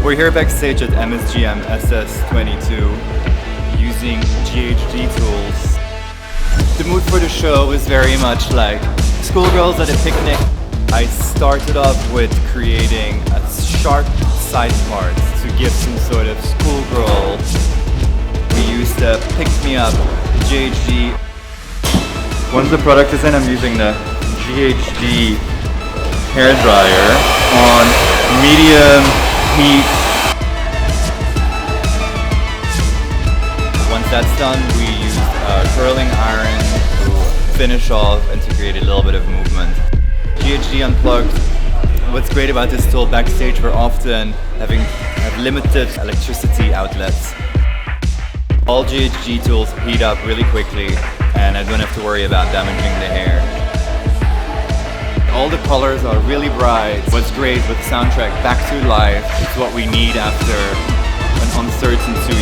We're here backstage at MSGM SS22 using ghd tools. The mood for the show is very much like schoolgirls at a picnic. I started off with creating a sharp side part to give some sort of schoolgirl. We used the pick-me-up ghd. Once the product is in, I'm using the ghd hair dryer on medium heat. Once that's done, we used a curling iron to finish off and to create a little bit of movement. ghd unplugged. What's great about this tool, backstage we're often have limited electricity outlets. All ghd tools heat up really quickly and I don't have to worry about damaging the hair. All the colors are really bright. What's great with the soundtrack Back to Life, it's what we need after an uncertain 2